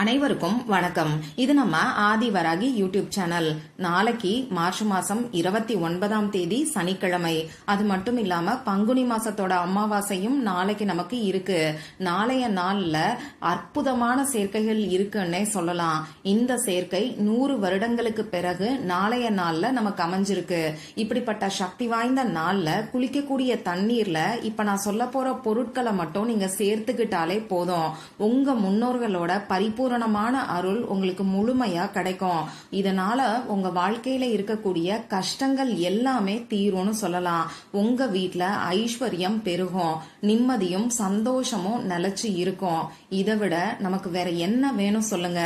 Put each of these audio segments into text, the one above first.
அனைவருக்கும் வணக்கம். இது நம்ம ஆதிவராகி யூடியூப் சேனல். நாளைக்கு மார்ச் மாசம் 29ஆம் தேதி சனிக்கிழமை. அது மட்டும் இல்லாம பங்குனி மாசத்தோட அமாவாசையும் நாளைக்கு நமக்கு இருக்கு. நாளைய நாள்ல அற்புதமான சேர்க்கைகள் இருக்குன்னே சொல்லலாம். இந்த சேர்க்கை 100 வருடங்களுக்கு பிறகு நாளைய நாள்ல நமக்கு அமைஞ்சிருக்கு. இப்படிப்பட்ட சக்தி வாய்ந்த நாள்ல குளிக்கக்கூடிய தண்ணீர்ல இப்ப நான் சொல்ல போற பொருட்களை மட்டும் நீங்க சேர்த்துக்கிட்டாலே போதும். உங்க முன்னோர்களோட பரிபூரணமான அருள் உங்களுக்கு முழுமையா கிடைக்கும். இதனால உங்க வாழ்க்கையில இருக்கக்கூடிய கஷ்டங்கள் எல்லாமே தீரும்னு சொல்லலாம். உங்க வீட்ல ஐஸ்வர்யம் பெருகும், நிம்மதியும் சந்தோஷமும் நிலைச்சு இருக்கும். இதை விட நமக்கு வேற என்ன வேணும் சொல்லுங்க.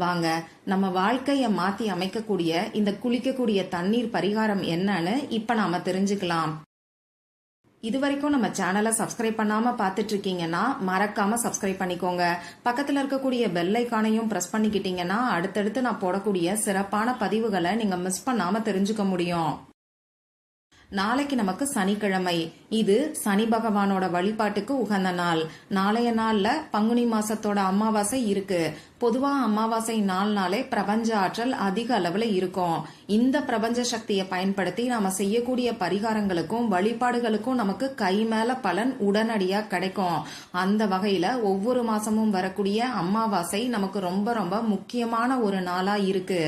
வாங்க நம்ம வாழ்க்கைய மாத்தி அமைக்கக்கூடிய இந்த குளிக்கக்கூடிய தண்ணீர் பரிகாரம் என்னன்னு இப்ப நாம தெரிஞ்சுக்கலாம். இதுவரைக்கும் நம்ம சேனலை சப்ஸ்கிரைப் பண்ணாம பாத்துட்டு இருக்கீங்கன்னா மறக்காம சப்ஸ்கிரைப் பண்ணிக்கோங்க. பக்கத்துல இருக்கக்கூடிய பெல் ஐகானையும் பிரஸ் பண்ணிக்கிட்டீங்கன்னா அடுத்தடுத்து நான் போடக்கூடிய சிறப்பான பதிவுகளை நீங்க மிஸ் பண்ணாம தெரிஞ்சுக்க முடியும். நாளைக்கு நமக்கு சனிக்கிழமை. இது சனி பகவானோட வழிபாட்டுக்கு உகந்த நாள். நாளைய நாள்ல பங்குனி மாசத்தோட அமாவாசை இருக்கு. பொதுவா அமாவாசை நாள்னாலே பிரபஞ்ச ஆற்றல் அதிக அளவுல இருக்கும். இந்த பிரபஞ்ச சக்தியை பயன்படுத்தி நாம செய்யக்கூடிய பரிகாரங்களுக்கும் வழிபாடுகளுக்கும் நமக்கு கை மேல பலன் உடனடியா கிடைக்கும். அந்த வகையில ஒவ்வொரு மாசமும் வரக்கூடிய அமாவாசை நமக்கு ரொம்ப ரொம்ப முக்கியமான ஒரு நாளா இருக்கு.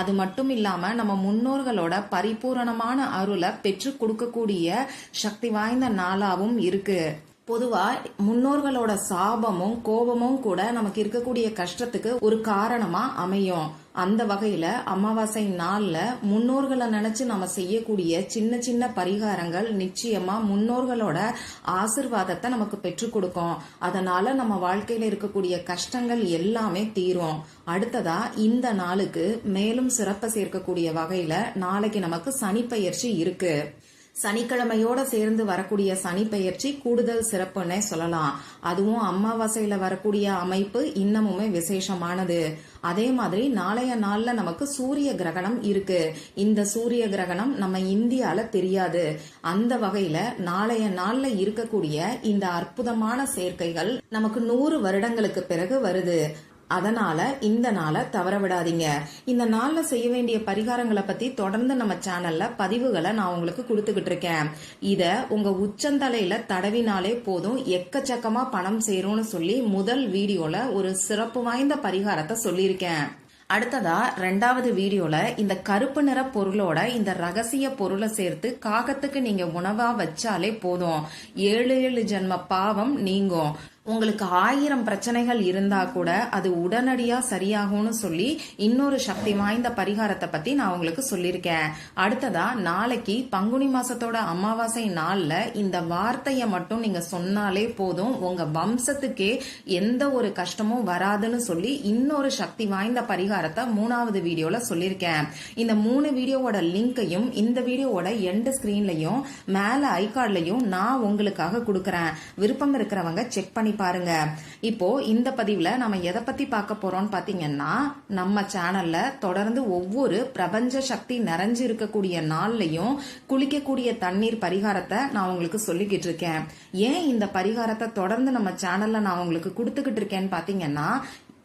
அது மட்டும் இல்லாம நம்ம முன்னோர்களோட பரிபூரணமான அருளை பெற்று கொடுக்கக்கூடிய சக்தி வாய்ந்த நாளாவும் இருக்கு. பொதுவா முன்னோர்களோட சாபமும் கோபமும் கூட நமக்கு இருக்கக்கூடிய கஷ்டத்துக்கு ஒரு காரணமா அமையும். அந்த வகையில அமாவாசை நாள்ல முன்னோர்களை நினைச்சு நம்ம செய்யக்கூடிய சின்ன சின்ன பரிகாரங்கள் நிச்சயமா முன்னோர்களோட ஆசிர்வாதத்தை நமக்கு பெற்றுக் கொடுக்கும். அதனால நம்ம வாழ்க்கையில இருக்கக்கூடிய கஷ்டங்கள் எல்லாமே தீரும். அடுத்ததா இந்த நாளுக்கு மேலும் சிறப்பை சேர்க்கக்கூடிய வகையில நாளைக்கு நமக்கு சனிப்பெயர்ச்சி இருக்கு. சனிக்கிழமையோட சேர்ந்து வரக்கூடிய சனி பெயர்ச்சி கூடுதல் சிறப்புன்னே சொல்லலாம். அதுவும் அமாவாசையில வரக்கூடிய அமைப்பு இன்னமுமே விசேஷமானது. அதே மாதிரி நாளைய நாள்ல நமக்கு சூரிய கிரகணம் இருக்கு. இந்த சூரிய கிரகணம் நம்ம இந்தியால தெரியாது. அந்த வகையில நாளைய நாள்ல இருக்கக்கூடிய இந்த அற்புதமான சேர்க்கைகள் நமக்கு 100 வருடங்களுக்கு பிறகு வருது. அதனால இந்த நாளை தவற விடாதீங்க. இந்த நாள்ல செய்ய வேண்டிய பரிகாரங்களை பத்தி தொடர்ந்து நம்ம சேனல்ல பதிவுகளை நான் உங்களுக்கு கொடுத்துக்கிட்டு இருக்கேன். இத உங்க உச்சந்தலையில தடவினாலே போதும், எக்கச்சக்கமா பணம் சேரும்னு சொல்லி முதல் வீடியோல ஒரு சிறப்பு வாய்ந்த பரிகாரத்தை சொல்லியிருக்கேன். அடுத்ததா 2வது வீடியோல இந்த கருப்பு நிற பொருளோட இந்த ரகசிய பொருளை சேர்த்து காகத்துக்கு நீங்க உணவா வச்சாலே போதும், 7 ஜென்ம பாவம் நீங்கும். உங்களுக்கு 1000 பிரச்சனைகள் இருந்தா கூட அது உடனடியா சரியாகும்னு சொல்லி இன்னொரு சக்தி வாய்ந்த பரிகாரத்தை பத்தி நான் உங்களுக்கு சொல்லியிருக்கேன். அடுத்ததா நாளைக்கு பங்குனி மாசத்தோட அமாவாசை நாள்ல இந்த வார்த்தைய மட்டும் நீங்க சொன்னாலே போதும், உங்க வம்சத்துக்கே எந்த ஒரு கஷ்டமும் வராதுன்னு சொல்லி இன்னொரு சக்தி வாய்ந்த பரிகாரத்தை 3வது வீடியோல சொல்லியிருக்கேன். இந்த 3 வீடியோவோட லிங்கையும் இந்த வீடியோவோட எண்ட் ஸ்கிரீன்லயும் மேல ஐகார்ட்லயும் நான் உங்களுக்காக கொடுக்கறேன். விருப்பம் இருக்கிறவங்க செக் பண்ணி பாருங்க. இப்போ இந்த பதிவுல நம்ம எதை பத்தி பார்க்க போறோம்னு பாத்தீங்கன்னா, நம்ம சேனல்ல தொடர்ந்து ஒவ்வொரு பிரபஞ்ச சக்தி நிறைஞ்சு இருக்கக்கூடிய நாள்லயும் குளிக்கக்கூடிய தண்ணீர் பரிகாரத்தை நான் உங்களுக்கு சொல்லிக்கிட்டு இருக்கேன். ஏன் இந்த பரிகாரத்தை தொடர்ந்து நம்ம சேனல்ல நான் உங்களுக்கு கொடுத்துக்கிட்டு இருக்கேன்னு பாத்தீங்கன்னா,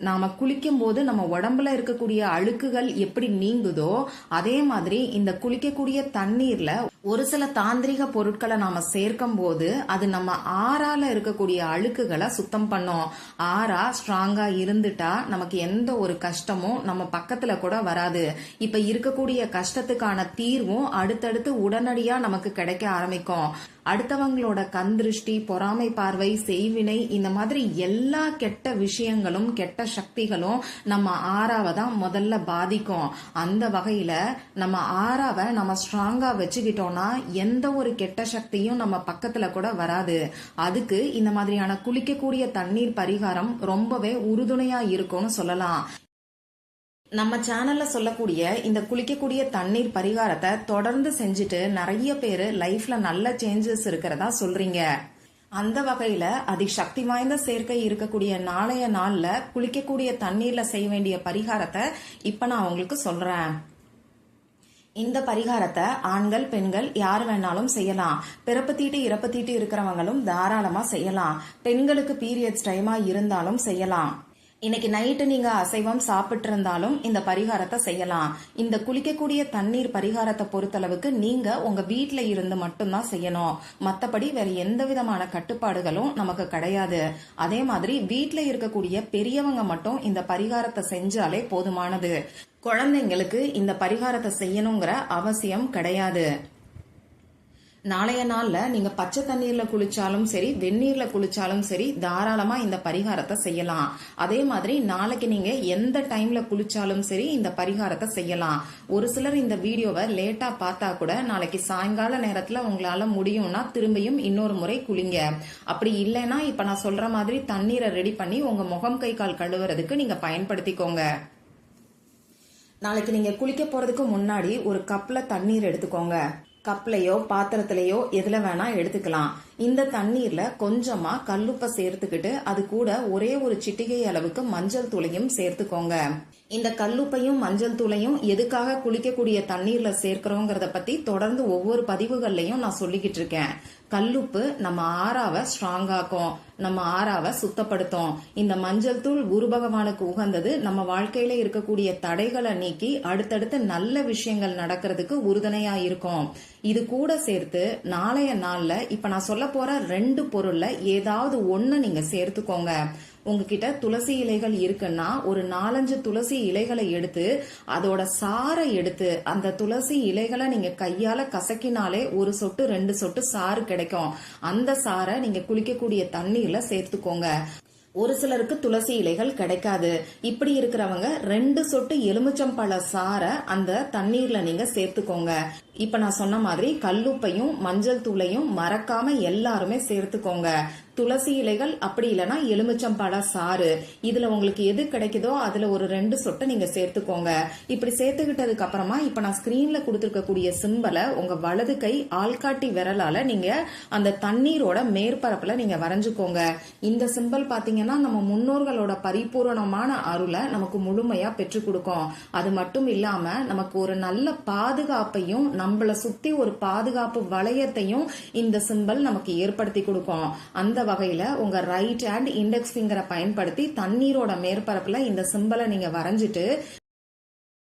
நாம குளிக்கும் போது நம்ம உடம்புல இருக்கக்கூடிய அழுக்குகள் எப்படி நீங்குதோ அதே மாதிரி இந்த குளிக்கக்கூடிய தண்ணீர்ல ஒரு சில தாந்திரிக பொருட்களை நாம சேர்க்கும் போது அது நம்ம ஆறால இருக்கக்கூடிய அழுக்குகளை சுத்தம் பண்ணும். ஆறா ஸ்ட்ராங்கா இருந்துட்டா நமக்கு எந்த ஒரு கஷ்டமும் நம்ம பக்கத்துல கூட வராது. இப்ப இருக்கக்கூடிய கஷ்டத்துக்கான தீர்வும் அடுத்தடுத்து உடனடியா நமக்கு கிடைக்க ஆரம்பிக்கும். அடுத்தவங்களோட கந்திருஷ்டி, பொறாமை பார்வை, செய்வினை, இந்த மாதிரி எல்லா கெட்ட விஷயங்களும் கெட்ட சக்திகளும் நம்ம ஆறாவை தான் முதல்ல பாதிக்கும். அந்த வகையில நம்ம ஆறாவை நம்ம ஸ்ட்ராங்கா வச்சுக்கிட்டோம்னா எந்த ஒரு கெட்ட சக்தியும் நம்ம பக்கத்துல கூட வராது. அதுக்கு இந்த மாதிரியான குளிக்கக்கூடிய தண்ணீர் பரிகாரம் ரொம்பவே உறுதுணையா இருக்கும்னு சொல்லலாம். நம்ம சேனல்ல சொல்லக்கூடிய இந்த குளிக்கக்கூடிய தண்ணீர் பரிகாரத்தை தொடர்ந்து செஞ்சுட்டு நிறைய பேரு லைஃப்ல நல்ல சேஞ்சஸ் இருக்கிறதா சொல்றீங்க. அந்த வகையில அதி சக்தி வாய்ந்த சேர்க்கை இருக்கக்கூடிய நாளைய நாள்ல குளிக்கக்கூடிய தண்ணீர்ல செய்ய வேண்டிய பரிகாரத்தை இப்ப நான் உங்களுக்கு சொல்றேன். இந்த பரிகாரத்தை ஆண்கள் பெண்கள் யார் வேணாலும் செய்யலாம். பிறப்பு தீட்டு இறப்பு தீட்டு இருக்கிறவங்களும் தாராளமா செய்யலாம். பெண்களுக்கு பீரியட்ஸ் டைமா இருந்தாலும் செய்யலாம். இன்னைக்கு நைட்டு நீங்க அசைவம் சாப்பிட்டு இருந்தாலும் இந்த பரிகாரத்தை செய்யலாம். இந்த குளிக்கக்கூடிய தண்ணீர் பரிகாரத்தை பொறுத்தளவுக்கு நீங்க உங்க வீட்ல இருந்து மட்டும்தான் செய்யணும். மத்தபடி வேற எந்த விதமான கட்டுப்பாடுகளும் நமக்கு கிடையாது. அதே மாதிரி வீட்ல இருக்கக்கூடிய பெரியவங்க மட்டும் இந்த பரிகாரத்தை செஞ்சாலே போதுமானது. குழந்தைங்களுக்கு இந்த பரிகாரத்தை செய்யணுங்கிற அவசியம் கிடையாது. நாளைய நாள்ல நீங்க பச்சை தண்ணீர்ல குளிச்சாலும் சரி, வெந்நீர்ல குளிச்சாலும் சரி, தாராளமா இந்த பரிகாரத்தை செய்யலாம். அதே மாதிரி நாளைக்கு நீங்க எந்த டைம்ல குளிச்சாலும் சரி இந்த பரிகாரத்தை செய்யலாம். ஒரு சிலர் இந்த வீடியோவை லேட்டா பார்த்தா கூட நாளைக்கு சாயங்கால நேரத்துல உங்களால முடியும்னா திரும்பியும் இன்னொரு முறை குளிங்க. அப்படி இல்லைன்னா இப்ப நான் சொல்ற மாதிரி தண்ணீரை ரெடி பண்ணி உங்க முகம் கை கால் கழுவுறதுக்கு நீங்க பயன்படுத்திக்கோங்க. நாளைக்கு நீங்க குளிக்க போறதுக்கு முன்னாடி ஒரு கப்ல தண்ணீர் எடுத்துக்கோங்க. கப்லையோ பாத்திரத்திலேயோ எதுல வேணா எடுத்துக்கலாம். இந்த தண்ணீர்ல கொஞ்சமா கல்லுப்பை சேர்த்துக்கிட்டு அது கூட ஒரே ஒரு சிட்டிகை அளவுக்கு மஞ்சள் தூளையும் சேர்த்துக்கோங்க. இந்த கல்லுப்பையும் மஞ்சள் தூளையும் எதுக்காக குளிக்கக்கூடிய தண்ணீர்ல சேர்க்கிறோங்கிறத பத்தி தொடர்ந்து ஒவ்வொரு பதிவுகள்லயும் நான் சொல்லிக்கிட்டு இருக்கேன். கல்லுப்பு நம்ம ஆறாவை ஸ்ட்ராங் ஆக்கும், நம்ம ஆறாவை சுத்தப்படுத்தும். இந்த மஞ்சள் தூள் குரு பகவானுக்கு உகந்தது. நம்ம வாழ்க்கையில இருக்கக்கூடிய தடைகளை நீக்கி அடுத்தடுத்து நல்ல விஷயங்கள் நடக்கிறதுக்கு உறுதுணையா இருக்கும். இது கூட சேர்த்து நாளைய நாள்ல இப்ப நான் சொல்ல போற 2 பொருள்ல ஏதாவது ஒண்ணு நீங்க சேர்த்துக்கோங்க. உங்ககிட்ட துளசி இலைகள் இருக்குன்னா ஒரு 4-5 துளசி இலைகளை எடுத்து அதோட சாறை எடுத்து அந்த துளசி இலைகளை நீங்க கையால கசக்கினாலே ஒரு சொட்டு 2 சொட்டு சாறு கிடைக்கும். அந்த சாறை நீங்க குளிக்கக்கூடிய தண்ணீர்ல சேர்த்துக்கோங்க. ஒரு சிலருக்கு துளசி இலைகள் கிடைக்காது. இப்படி இருக்கிறவங்க 2 சொட்டு எலுமிச்சம்பழ சாறை அந்த தண்ணீர்ல நீங்க சேர்த்துக்கோங்க. இப்ப நான் சொன்ன மாதிரி கல்லுப்பையும் மஞ்சள் தூளையும் மறக்காம எல்லாருமே சேர்த்துக்கோங்க. துளசி இலைகள் அப்படி இல்லைன்னா எலுமிச்சம்பழ சாறு, இதுல உங்களுக்கு எது கிடைக்குதோ அதுல ஒரு 2 சொட்டு நீங்க சேர்த்துக்கோங்க. இப்படி சேர்த்துக்கிட்டதுக்கு அப்புறமா இப்ப நான் ஸ்கிரீன்ல கொடுத்திருக்கக்கூடிய சிம்பலை உங்க வலது கை ஆள்காட்டி விரலால நீங்க அந்த தண்ணீரோட மேற்பரப்புல நீங்க வரைஞ்சுக்கோங்க. இந்த சிம்பல் பாத்தீங்கன்னா நம்ம முன்னோர்களோட பரிபூரணமான அருளை நமக்கு முழுமையா பெற்று கொடுக்கும். அது மட்டும் இல்லாம நமக்கு ஒரு நல்ல பாதுகாப்பையும் நம்மள சுத்தி ஒரு பாதுகாப்பு வளையத்தையும் இந்த சிம்பல் நமக்கு ஏற்படுத்தி கொடுக்கும். அந்த வகையில உங்க ரைட் ஹேண்ட் இண்டெக்ஸ் ஃபிங்கரை பயன்படுத்தி தண்ணீரோட மேற்பரப்புல இந்த சிம்பலை நீங்க வரைஞ்சிட்டு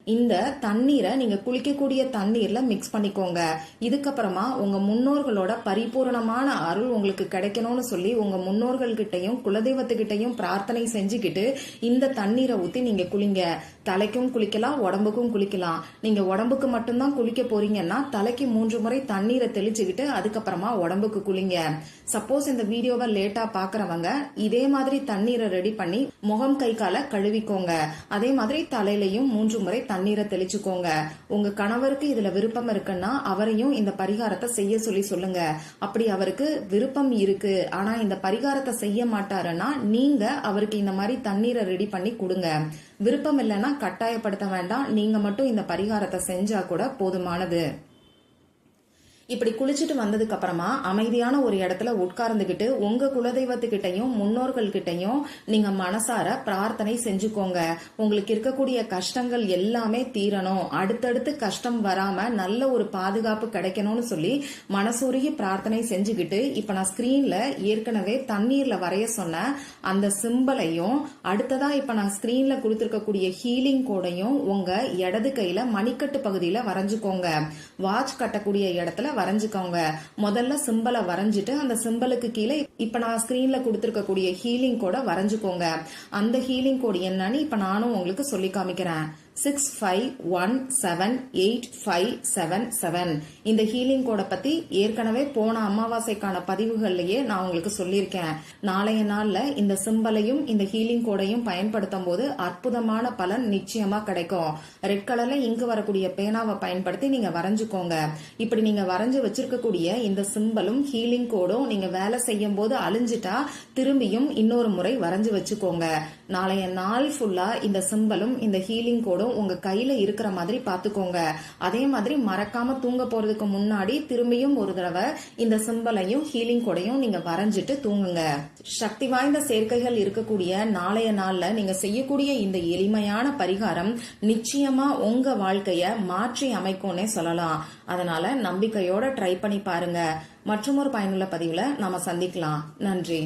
இந்த தண்ணீரை நீங்க குளிக்கக்கூடிய தண்ணீர்ல மிக்ஸ் பண்ணிக்கோங்க. இதுக்கப்புறமா உங்க முன்னோர்களோட பரிபூரணமான அருள் உங்களுக்கு கிடைக்கணும்னு சொல்லி உங்க முன்னோர்கள் கிட்டையும் குலதெய்வத்துக்கிட்டையும் பிரார்த்தனை செஞ்சுக்கிட்டு இந்த தண்ணீரை ஊத்தி நீங்க குளிங்க. தலைக்கும் குளிக்கலாம், உடம்புக்கும் குளிக்கலாம். நீங்க உடம்புக்கு மட்டும்தான் குளிக்க போறீங்கன்னா தலைக்கு 3 முறை தண்ணீரை தெளிச்சுக்கிட்டு அதுக்கப்புறமா உடம்புக்கு குளிங்க. சப்போஸ் இந்த வீடியோவை லேட்டா பாக்குறவங்க இதே மாதிரி தண்ணீரை ரெடி பண்ணி முகம் கை காலை கழுவிக்கோங்க. அதே மாதிரி தலையிலையும் 3 முறை தண்ணீரை தெளிச்சுக்கோங்க. உங்க கணவருக்கு இதுல விருப்பம் இருக்குன்னா அவரையும் இந்த பரிகாரத்தை செய்ய சொல்லி சொல்லுங்க. அப்படி அவருக்கு விருப்பம் இருக்கு ஆனா இந்த பரிகாரத்தை செய்ய மாட்டாருன்னா நீங்க அவருக்கு இந்த மாதிரி தண்ணீரை ரெடி பண்ணி கொடுங்க. விருப்பம் இல்லைன்னா கட்டாயப்படுத்த வேண்டாம். நீங்க மட்டும் இந்த பரிகாரத்தை செஞ்சா கூட போதுமானது. இப்படி குளிச்சுட்டு வந்ததுக்கு அப்புறமா அமைதியான ஒரு இடத்துல உட்கார்ந்துகிட்டு உங்க குலதெய்வத்துக்கிட்டையும் முன்னோர்கள் கிட்டையும் நீங்க மனசார பிரார்த்தனை செஞ்சுக்கோங்க. உங்களுக்கு இருக்கக்கூடிய கஷ்டங்கள் எல்லாமே தீரணும், அடுத்தடுத்து கஷ்டம் வராம நல்ல ஒரு பாதுகாப்பு கிடைக்கணும்னு சொல்லி மனசுருகி பிரார்த்தனை செஞ்சுக்கிட்டு இப்ப நான் ஸ்கிரீன்ல ஏற்கனவே தண்ணீர்ல வரைய சொன்ன அந்த சிம்பலையும் அடுத்ததா இப்ப நான் ஸ்கிரீன்ல கொடுத்திருக்கக்கூடிய ஹீலிங் கோடையும் உங்க இடது கையில மணிக்கட்டு பகுதியில வரைஞ்சுக்கோங்க. வாட்ச் கட்டக்கூடிய இடத்துல வரைஞ்சுக்கோங்க. முதல்ல சிம்பலை வரைஞ்சிட்டு அந்த சிம்பலுக்கு கீழே இப்ப நான் ஸ்கிரீன்ல கொடுத்திருக்கக்கூடிய ஹீலிங் கோட வரைஞ்சுக்கோங்க. அந்த ஹீலிங் கோடு என்னன்னு இப்ப நானும் உங்களுக்கு சொல்லி காமிக்கிறேன். 65178577. இந்த ஹீலிங் கோட பத்தி ஏற்கனவே போன அமாவாசைக்கான பதிவுகள்லயே நான் உங்களுக்கு சொல்லியிருக்கேன். நாளைய நாள்ல இந்த சிம்பலையும் இந்த ஹீலிங் கோடையும் பயன்படுத்தும் போது அற்புதமான பலன் நிச்சயமா கிடைக்கும். ரெட் கலர்ல இங்கு வரக்கூடிய பேனாவை பயன்படுத்தி நீங்க வரைஞ்சுக்கோங்க. இப்படி நீங்க வரைஞ்சு வச்சிருக்கக்கூடிய இந்த சிம்பலும் ஹீலிங் கோடும் நீங்க வேலை செய்யும் போது அழிஞ்சிட்டா திரும்பியும் இன்னொரு முறை வரைஞ்சு வச்சுக்கோங்க. நாளைய நாள் ஃபுல்லா இந்த சிம்பலும் இந்த ஹீலிங் கோடும் உங்க கையில இருக்கிற மாதிரி பாத்துக்கோங்க. அதே மாதிரி மறக்காம தூங்க போறதுக்கு முன்னாடி திரும்பியும் ஒரு தடவை இந்த சிம்பலையும் ஹீலிங் கோடையும் நீங்க வரைஞ்சிட்டு தூங்குங்க. சக்தி வாய்ந்த சேர்க்கைகள் இருக்கக்கூடிய நாளைய நாள்ல நீங்க செய்யக்கூடிய இந்த எளிமையான பரிகாரம் நிச்சயமா உங்க வாழ்க்கைய மாற்றி அமைக்கும்னே சொல்லலாம். அதனால நம்பிக்கையோட ட்ரை பண்ணி பாருங்க. மற்றொரு பயனுள்ள பதிவுல நாம சந்திக்கலாம். நன்றி.